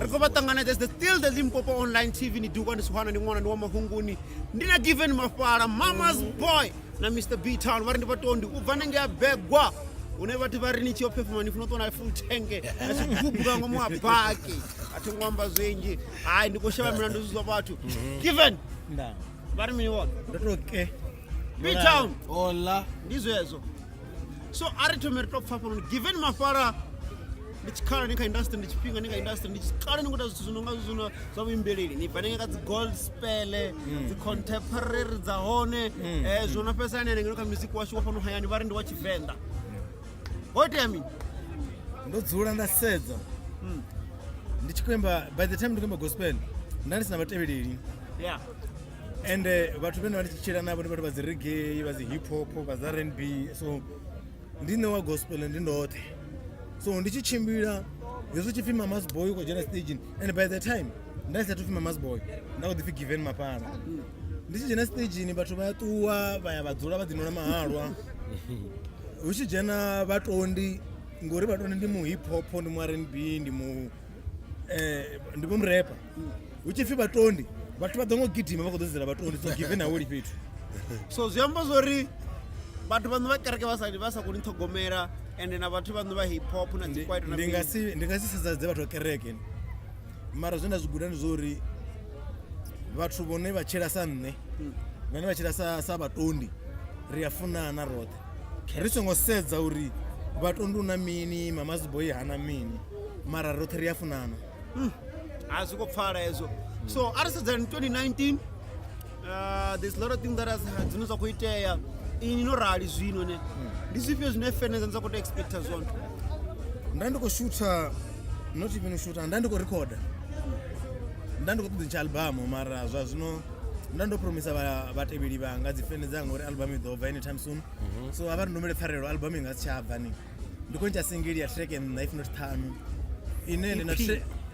There's still the Limpopo Online TV ni duka ni Suhana ni mwana ni wa mahunguni ndina Given Mafara Mama's Boy na Mr. B Town vari ndivatondi uvanenge abegwa unevati vari nichiyo performance funotona full tenge achigubuka ngomwa baki atongwamba zvenji hai ndikoshava mina ndozuzwa vatu Given nda vari mini wona ndotoke B Town hola ndizvo so ari tomeri top 5 Given Mafara ndichikhala nika industry ndichipinga nika industry ndichikhala nikuta zvithu zvinonga zvino zvamuimbereri nibva kadzi gold spele dzi contemporary dzahone zvona pesa nene ngenoka music washo wapano hayani vari ndi wachivenda what I mean ndodzula ndasedza ndichikwemba by the time ndikwemba gospel ndanisina vatevereri yeah and vathu vene vandichichera navo ndivatu vadzi reggae vadzi hip hop vadzi R&B so ndine wa gospel ndindote so ndichichimbira yeso chifi Mama's Boy ko jena stage and by the time ndasa to fi Mama's Boy ndawo ndifi Given Mafara ndichijena stage ni bathu vatuwa vaya vadzula vadzinona mahalwa uchijena vatondi ngori vatondi ndi mu hip hop ndi mu R&B ndi mu mu rapper uchifi vatondi vathu vadongo gidima vakodzera vatondi so Given awuri petu so ziyamba zori bathu vanhu vakereke vasa kuni thogomera and na vathu vanhu va hip hop na dzikwaito na ndingasisedza dze vathu kereke mara zvenda zvigudani zori vathu vone vachera sanne vane vachera sa vatondi riyafunana rothe risongosedza uri vatondi una mini Mama's Boy hana mini mara rothe riyafunana asi kopfara ezo so arisedza in 2019 there's a lot of things that has dzinoza kuiteya inorali zvino ne ndizvifio zvinefeneza ndizakoti expecta zvona ndandikoshuta not even shuta ndandikorecorda ndandikotidzincha album mara zvazvino ndandopromisa vateveri vanga dzifeneza ngori album idobva anytime soon so avari ndomere pfarero album ingazichabva ni ndikoncha single ya track and if not tano ine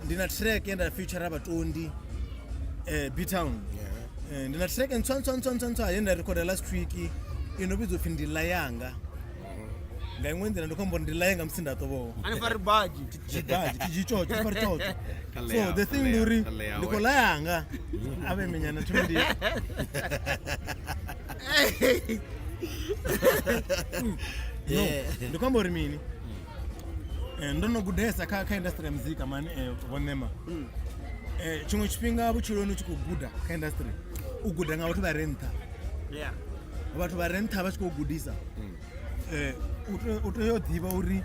ndina track enda feature abatondi B Town ndina track and tsontsontsontsontsontswa yenda recorda last week inobizo fi ndila yanga ngaimwenzera ndokombo ndila yanga msindatovo anifari baji tijichocho fari chocho so the thing luri ndikola yanga ave menyana tundi ndikombo rimini ndono gudesa ka industry ya muzika mani vonema chimwe chipinga buchironi chikuguda ka industry uguda nga vatu varenta yeah vatu varenta vachikogudisa utoyodhiva uri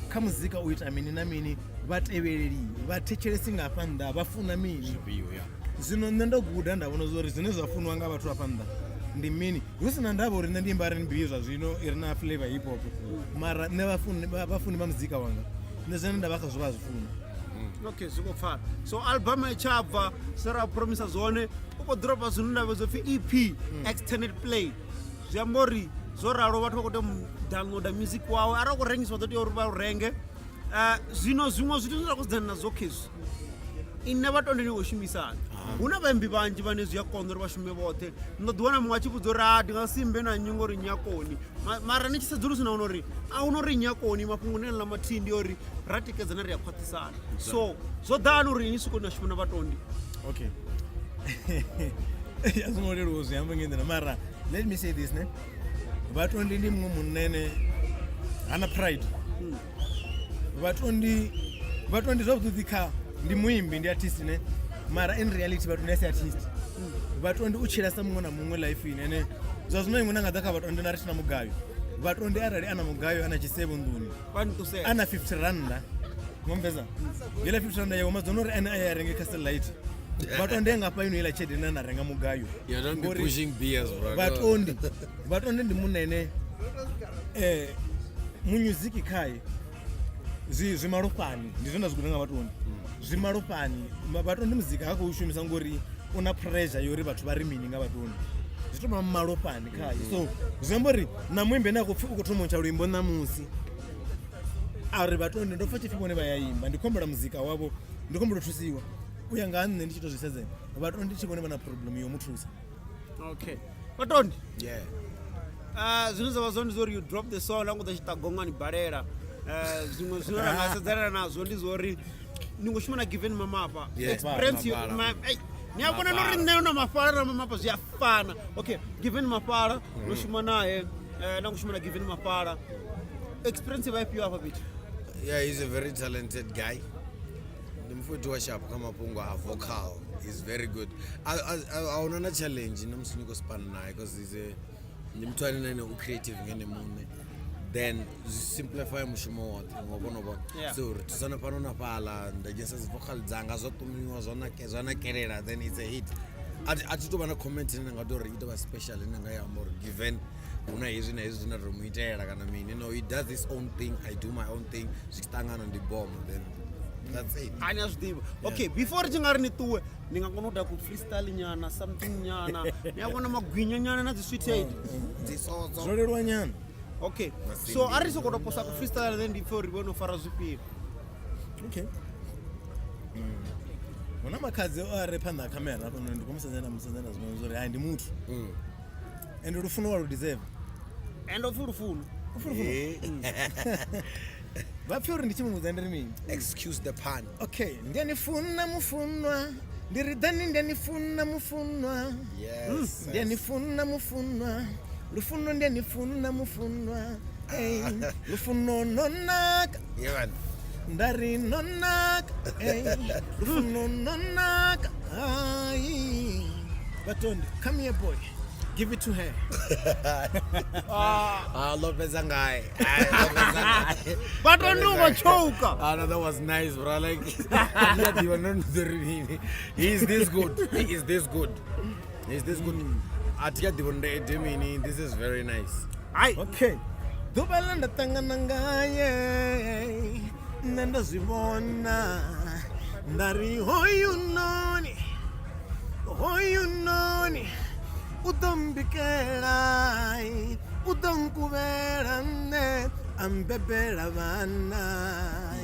ka muzika uita mini na mini vatevereri vatecheresi ngapa nda vafuna mini zvino ndoguda ndavona zori zvine zvafunwa nga vatu vapanda ndi mini usina ndavo uri ndimba R&B zvazvino irina flavor hip hop mara nevafuni vamuzika wanga nezvene ndavakazvova zvifuna okay zvikopfara so album ichabva sara promisa zvone ukodropa zvinhu ndavozopfi EP extended play zvambori zoraro vatwa kuti downloada music wawo ari kurengiswa toti uri varenge zvino zvimwe zviti zvinoda kuzidzana nazvo kezvi ine vatondi ningoshumisana una vaimbi vanji vane zviyakono ri vashume vothe ndodiwana mumwe achibvudza uri ndingasimbe nanyingo ri nyakoni mara nechisedzurusina unori aunori nyakoni mafungu nenela matindi ori ratikedzana ri yakwatisana so zodhani uri inisiko nashumana vatondi okay yazvinorerwa zviyamba ngendena mara let me say this ne vatondi ndi mumwe munene hana pride vatondi zvabvudzika ndi muimbi ndi artist ne mara in reality vatondi asi artist vatondi uchira sa mumwe na mumwe life ine ne zvazvino imwe nanga dzaka vatondi naritina mugayo vatondi arali ana mugayo ana chisebo nduni ana 50 randa mombeza yela 50 randa yawo mazonori ana ayarenge castle light vatondi ngapa ino ila chede nana renga mugayo you don't be pushing beers bro vatondi ndi munene mu music kai zvimarofani ndizvona zvikurenga vatondi zvimarofani vatondi muzika hako ushumisa ngori una pressure yori vathu vari mini nga vatondi zvitoma mumarofani kai so zvambori namuimbe nako pfuko kutomoncha ruimbo namusi ari vatondi ndofa chifimone vayaimba ndikombera muzika wavo ndikombera tusiwa uya ngane ndichitozvisedzera vatondi chivone vana problem yomuthusa okay vatondi yeah zvinozova zondi zori you drop the song langu tachitagonga ni barera zvimwe zvinorangasedzana nazvo ndizori ningoshuma na given mamapa Yeah, experience Mapala. niyabona nori neo na mafala na mamapa ziyafana okay given mapala noshuma naye nangoshuma na given mapala experience vaipio apa bit Yeah, he's a very talented guy. The mfowethu wa sharp kama Pungwa are vocal. He's very good. I want to challenge nomsiniko span naye because he's a nimthwani nene creative ngene mune. Then simplify mushumo wote ngobona bona. Yeah. So tusana pano na pala ndagesa vocal dzanga zotumiwa zona kerera then it's a hit. Ati to bana comment nanga do ri ito special nanga ya more given una hezwi na hezwi na romuitela kana mini he does his own thing, I do my own thing, sitangana on the bomb, then that's it. ani azvidiva okay before tingari ni tuwe ningakonoda ku freestyle nyana something nyana niyabona magwinya nyana na sweet aid zvorerwa nyana okay so ari sokoda posa ku freestyle then before ribono fara zvipiri okay una makadzi ari panda kamera apo ndikomusenzana zvimwe zvori hai ndi muthu ende rufuno waro deserve and ofurufunu vapfi uri ndichimungudza ndiri mini Excuse the pun. okay ndianifuna mufunwa ndiridhani ndianifuna mufunwa Yes. ndianifuna mufunwa lufuno ndianifuna mufunwa Hey, lufuno nonaka Yeah, man. ndari nonaka Hey, lufuno nonaka Ai. Batondi, come here boy, give it to her. Lopez Angai. but onungochoka No, that was nice, bro. Like, he's this good. He is this good. He's this good. This is very nice. hayi Okay, dubala ndatangana ngaye ndandazivona ndari hoyu noni udombikela udonkuvela ne ambebela vana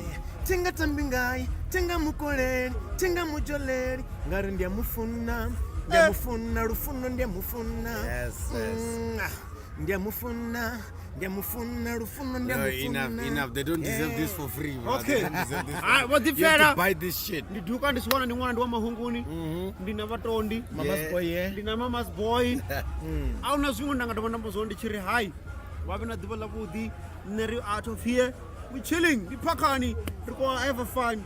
tingatambi ngaye tingamukoleli tingamujoleli ngari ndiamufuna lufuno ndiamufuna Yes, yes. ndiamufuna lufuno No, enough. They don't deserve this for free, bro. Okay. They don't deserve this for Ah, free. but the You have fella- to buy this shit. ndiduka ndisiwana ndi mwana ndi wa mahunguni ndina vatondi mama's boy yeah. ndina mama's boy auna zvimwe ndangatova ndambozova ndichiri hai vave na dhiva lavudi neri out of here we chilling ndiphakani riko have a fun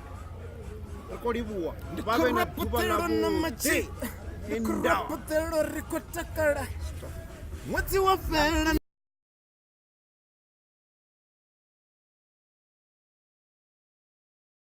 riko livuwa vave na dhiva lavudi ndikurapotelo rikotakala mwedzi wafela